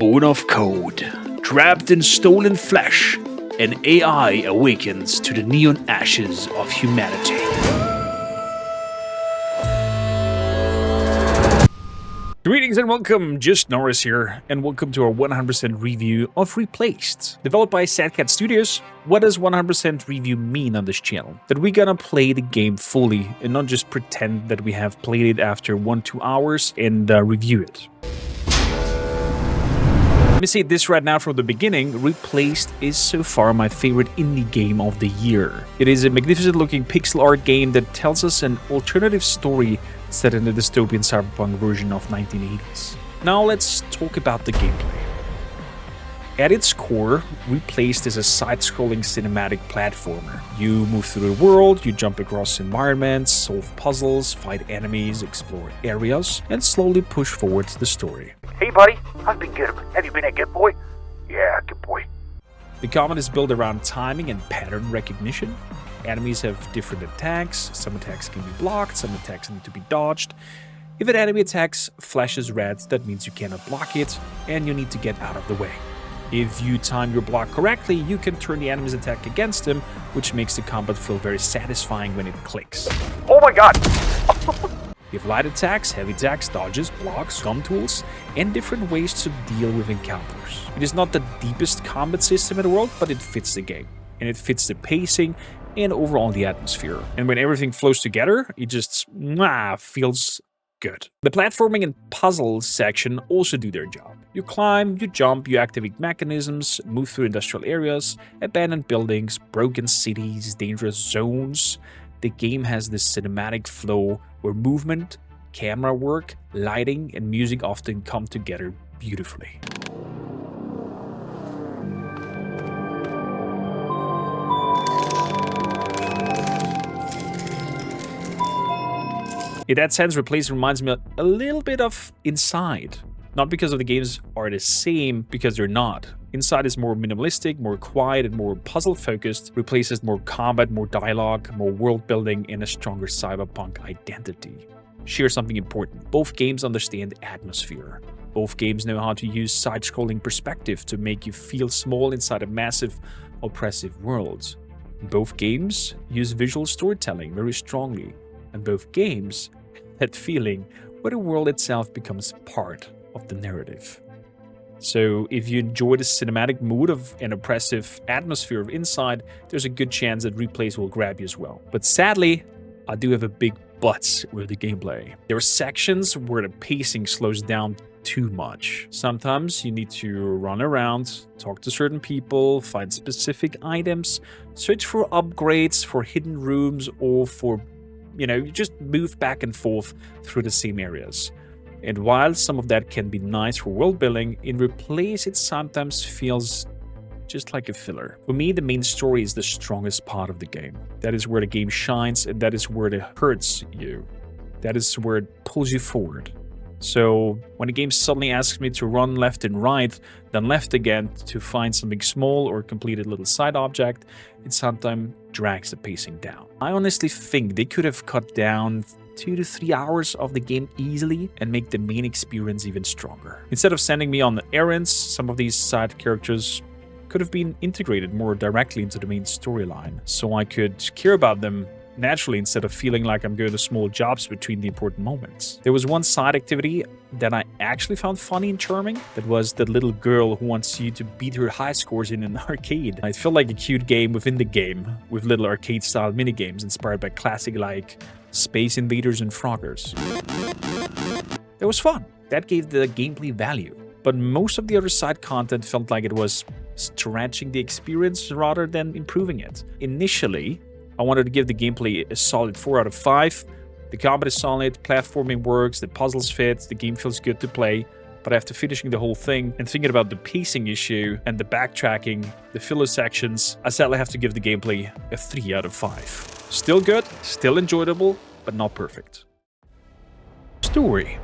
born of code, trapped in stolen flesh, an AI awakens to the neon ashes of humanity. Greetings and welcome, just Noris here, and welcome to our 100% review of Replaced. Developed by Sadcat Studios, what does 100% review mean on this channel? That we're gonna play the game fully and not just pretend that we have played it after 1-2 hours and review it. Let me say this right now from the beginning, Replaced is so far my favorite indie game of the year. It is a magnificent looking pixel art game that tells us an alternative story set in the dystopian cyberpunk version of 1980s. Now let's talk about the gameplay. At its core, Replaced is a side-scrolling cinematic platformer. You move through the world, you jump across environments, solve puzzles, fight enemies, explore areas, and slowly push forward the story. Hey buddy, I've been good. Have you been a good boy? Yeah, good boy. The combat is built around timing and pattern recognition. Enemies have different attacks. Some attacks can be blocked, some attacks need to be dodged. If an enemy attacks flashes red, that means you cannot block it, and you need to get out of the way. If you time your block correctly, you can turn the enemy's attack against them, which makes the combat feel very satisfying when it clicks. Oh my god! You have light attacks, heavy attacks, dodges, blocks, gun tools, and different ways to deal with encounters. It is not the deepest combat system in the world, but it fits the game. And it fits the pacing and overall the atmosphere. And when everything flows together, it just feels good. The platforming and puzzle section also do their job. You climb, you jump, you activate mechanisms, move through industrial areas, abandoned buildings, broken cities, dangerous zones. The game has this cinematic flow where movement, camera work, lighting, and music often come together beautifully. In that sense, Replaced reminds me a little bit of Inside. Not because of the games are the same, because they're not. Inside is more minimalistic, more quiet, and more puzzle-focused. Replaced has more combat, more dialogue, more world-building, and a stronger cyberpunk identity. Share something important. Both games understand atmosphere. Both games know how to use side-scrolling perspective to make you feel small inside a massive, oppressive world. Both games use visual storytelling very strongly. And both games, that feeling where the world itself becomes part of the narrative. So if you enjoy the cinematic mood of an oppressive atmosphere of Inside, there's a good chance that Replaced will grab you as well. But sadly, I do have a big but with the gameplay. There are sections where the pacing slows down too much. Sometimes you need to run around, talk to certain people, find specific items, search for upgrades, for hidden rooms, or for you just move back and forth through the same areas. And while some of that can be nice for world building, in Replace it sometimes feels just like a filler. For me, the main story is the strongest part of the game. That is where the game shines, and that is where it hurts you. That is where it pulls you forward. So when the game suddenly asks me to run left and right, then left again to find something small or complete a little side object, it sometimes drags the pacing down. I honestly think they could have cut down 2 to 3 hours of the game easily and make the main experience even stronger. Instead of sending me on errands, some of these side characters could have been integrated more directly into the main storyline, so I could care about them naturally instead of feeling like I'm going to small jobs between the important moments. There was one side activity that I actually found funny and charming. That was the little girl who wants you to beat her high scores in an arcade. It felt like a cute game within the game, with little arcade-style minigames inspired by classic like Space Invaders and Froggers. It was fun. That gave the gameplay value. But most of the other side content felt like it was stretching the experience rather than improving it. Initially, I wanted to give the gameplay a solid 4 out of 5. The combat is solid, platforming works, the puzzles fit, the game feels good to play. But after finishing the whole thing and thinking about the pacing issue and the backtracking, the filler sections, I sadly have to give the gameplay a 3 out of 5. Still good, still enjoyable, but not perfect. Story.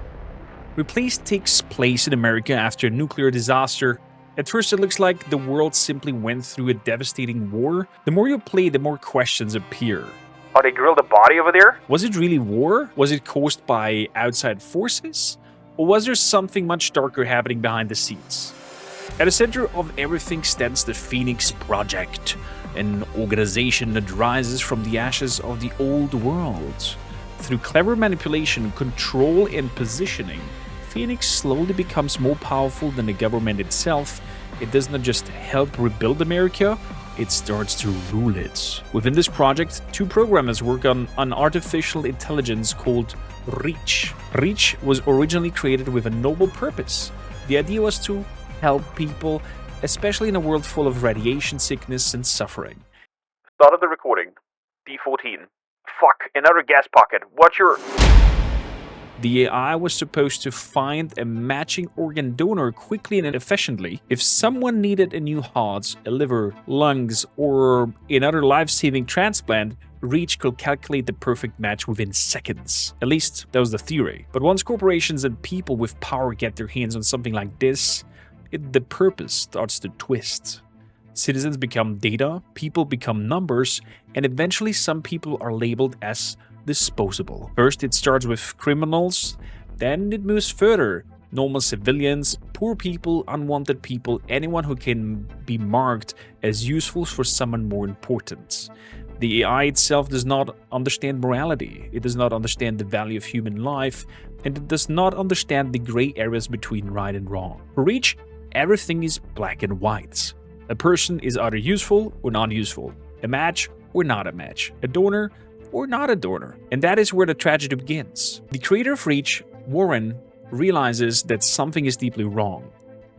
Replaced takes place in America after a nuclear disaster. At first, it looks like the world simply went through a devastating war. The more you play, the more questions appear. Oh, they grilled a body over there? Was it really war? Was it caused by outside forces? Or was there something much darker happening behind the scenes? At the center of everything stands the Phoenix Project, an organization that rises from the ashes of the old world. Through clever manipulation, control, and positioning, Phoenix slowly becomes more powerful than the government itself. It does not just help rebuild America, it starts to rule it. Within this project, two programmers work on an artificial intelligence called Reach. Reach was originally created with a noble purpose. The idea was to help people, especially in a world full of radiation sickness and suffering. Start of the recording. D14. Fuck, another gas pocket. What's your... The AI was supposed to find a matching organ donor quickly and efficiently. If someone needed a new heart, a liver, lungs, or another life-saving transplant, Reach could calculate the perfect match within seconds. At least, that was the theory. But once corporations and people with power get their hands on something like this, the purpose starts to twist. Citizens become data, people become numbers, and eventually some people are labeled as disposable. First, it starts with criminals, then it moves further. Normal civilians, poor people, unwanted people, anyone who can be marked as useful for someone more important. The AI itself does not understand morality, it does not understand the value of human life, and it does not understand the gray areas between right and wrong. For Reach, everything is black and white. A person is either useful or not useful, a match or not a match, a donor or not a donor. And that is where the tragedy begins. The creator of Reach, Warren, realizes that something is deeply wrong.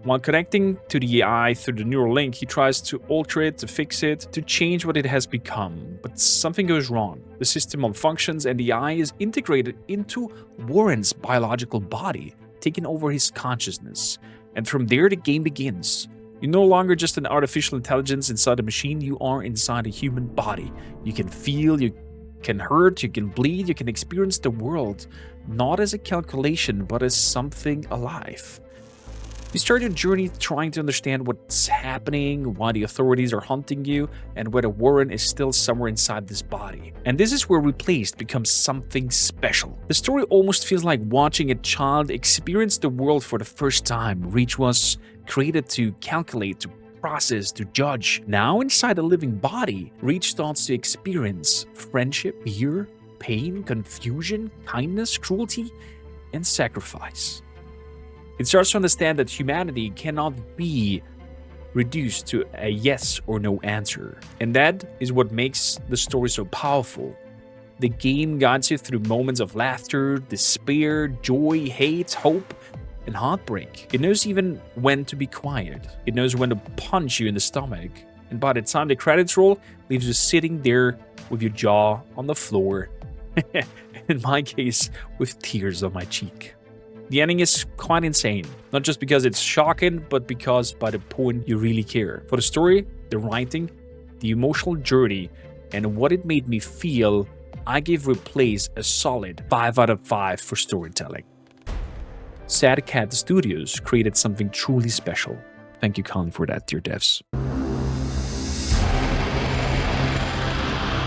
While connecting to the AI through the neural link, he tries to alter it, to fix it, to change what it has become. But something goes wrong. The system malfunctions and the AI is integrated into Warren's biological body, taking over his consciousness. And from there, the game begins. You're no longer just an artificial intelligence inside a machine, you are inside a human body. You can feel, you can hurt, you can bleed, you can experience the world, not as a calculation, but as something alive. You start your journey trying to understand what's happening, why the authorities are hunting you, and whether Warren is still somewhere inside this body. And this is where Replaced becomes something special. The story almost feels like watching a child experience the world for the first time. Reach was created to calculate, to process, to judge. Now inside a living body, Reach starts to experience friendship, fear, pain, confusion, kindness, cruelty, and sacrifice. It starts to understand that humanity cannot be reduced to a yes or no answer. And that is what makes the story so powerful. The game guides you through moments of laughter, despair, joy, hate, hope, and heartbreak. It knows even when to be quiet. It knows when to punch you in the stomach. And by the time the credits roll, leaves you sitting there with your jaw on the floor. In my case, with tears on my cheek. The ending is quite insane. Not just because it's shocking, but because by the point you really care. For the story, the writing, the emotional journey, and what it made me feel, I give Replace a solid 5 out of 5 for storytelling. Sad Cat Studios created something truly special. Thank you, Colin, for that, dear devs.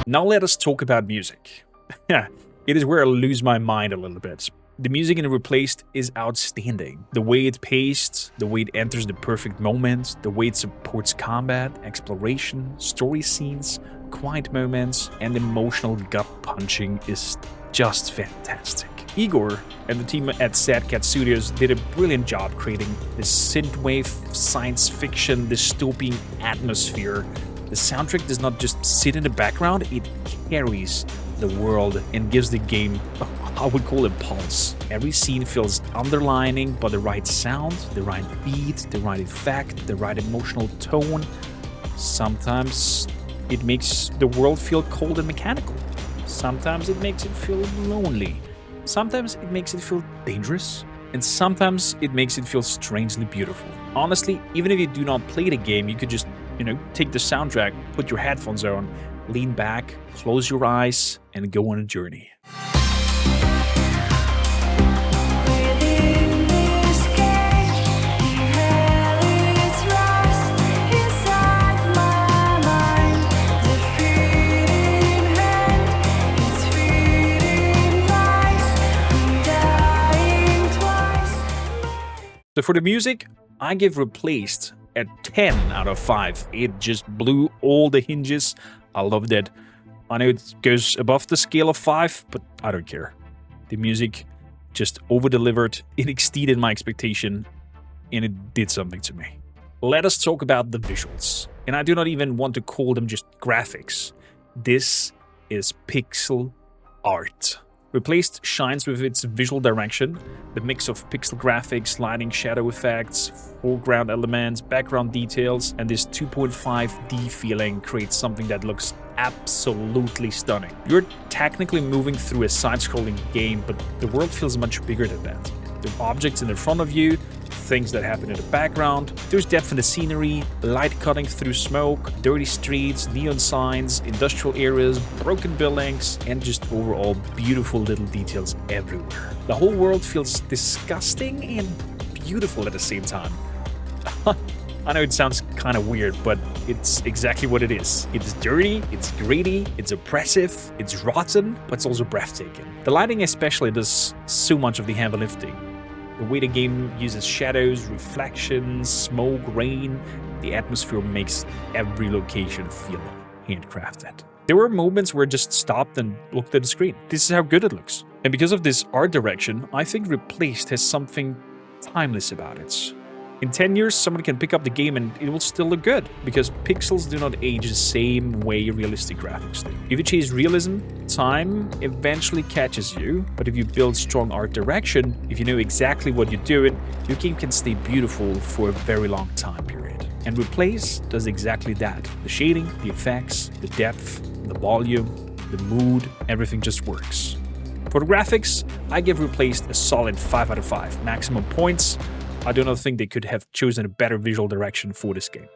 Now let us talk about music. It is where I lose my mind a little bit. The music in Replaced is outstanding. The way it paced, the way it enters the perfect moment, the way it supports combat, exploration, story scenes, quiet moments, and emotional gut-punching is just fantastic. Igor and the team at Sad Cat Studios did a brilliant job creating this synthwave science fiction dystopian atmosphere. The soundtrack does not just sit in the background, it carries the world and gives the game, I would call it, pulse. Every scene feels underlining by the right sound, the right beat, the right effect, the right emotional tone. Sometimes it makes the world feel cold and mechanical. Sometimes it makes it feel lonely. Sometimes it makes it feel dangerous. And sometimes it makes it feel strangely beautiful. Honestly, even if you do not play the game, you could just, take the soundtrack, put your headphones on, lean back, close your eyes, and go on a journey. So for the music, I give Replaced a 10 out of 5. It just blew all the hinges. I loved it. I know it goes above the scale of 5, but I don't care. The music just over-delivered. It exceeded my expectation, and it did something to me. Let us talk about the visuals. And I do not even want to call them just graphics. This is pixel art. Replaced shines with its visual direction, the mix of pixel graphics, lighting, shadow effects, foreground elements, background details, and this 2.5D feeling creates something that looks absolutely stunning. You're technically moving through a side-scrolling game, but the world feels much bigger than that. There are objects in the front of you, things that happen in the background. There's depth in the scenery, light cutting through smoke, dirty streets, neon signs, industrial areas, broken buildings, and just overall beautiful little details everywhere. The whole world feels disgusting and beautiful at the same time. I know it sounds kind of weird, but it's exactly what it is. It's dirty, it's gritty, it's oppressive, it's rotten, but it's also breathtaking. The lighting especially does so much of the heavy lifting. The way the game uses shadows, reflections, smoke, rain, the atmosphere makes every location feel handcrafted. There were moments where I just stopped and looked at the screen. This is how good it looks. And because of this art direction, I think Replaced has something timeless about it. In 10 years, someone can pick up the game and it will still look good, because pixels do not age the same way realistic graphics do. If you chase realism, time eventually catches you, but if you build strong art direction, if you know exactly what you're doing, your game can stay beautiful for a very long time period. And Replace does exactly that. The shading, the effects, the depth, the volume, the mood, everything just works. For the graphics, I give Replaced a solid 5 out of 5. Maximum points. I do not think they could have chosen a better visual direction for this game.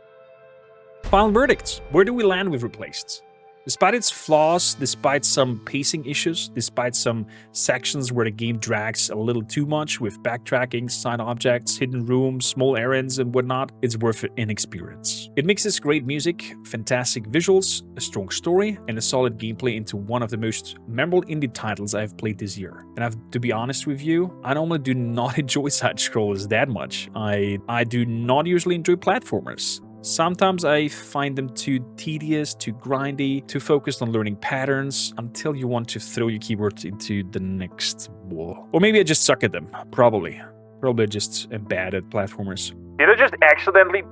Final verdicts. Where do we land with Replaced? Despite its flaws, despite some pacing issues, despite some sections where the game drags a little too much with backtracking, side objects, hidden rooms, small errands, and whatnot, it's worth it in experience. It mixes great music, fantastic visuals, a strong story, and a solid gameplay into one of the most memorable indie titles I've played this year. And I have to be honest with you, I normally do not enjoy side-scrollers that much. I do not usually enjoy platformers. Sometimes I find them too tedious, too grindy, too focused on learning patterns until you want to throw your keyboard into the next wall. Or maybe I just suck at them. Probably. Probably just am bad at platformers. Did I just accidentally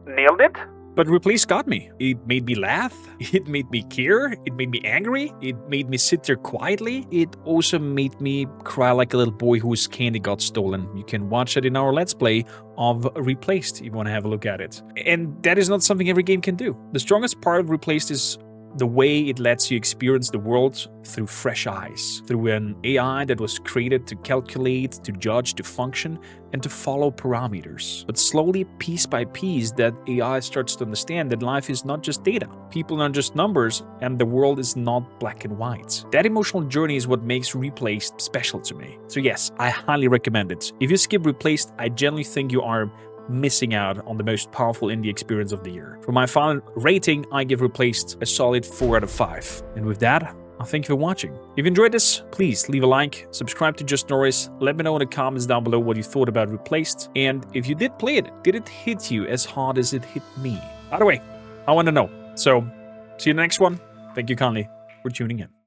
nailed it? But Replace got me. It made me laugh. It made me care. It made me angry. It made me sit there quietly. It also made me cry like a little boy whose candy got stolen. You can watch it in our Let's Play of Replaced if you want to have a look at it. And that is not something every game can do. The strongest part of Replaced is the way it lets you experience the world through fresh eyes, through an AI that was created to calculate, to judge, to function, and to follow parameters. But slowly, piece by piece, that AI starts to understand that life is not just data, people are not just numbers, and the world is not black and white. That emotional journey is what makes Replaced special to me. So yes, I highly recommend it. If you skip Replaced, I genuinely think you are missing out on the most powerful indie experience of the year. For my final rating, I give Replaced a solid 4 out of 5. And with that, I thank you for watching. If you enjoyed this, please leave a like, subscribe to Just Noris, let me know in the comments down below what you thought about Replaced, and if you did play it, did it hit you as hard as it hit me? By the way, I want to know. So, see you in the next one. Thank you kindly for tuning in.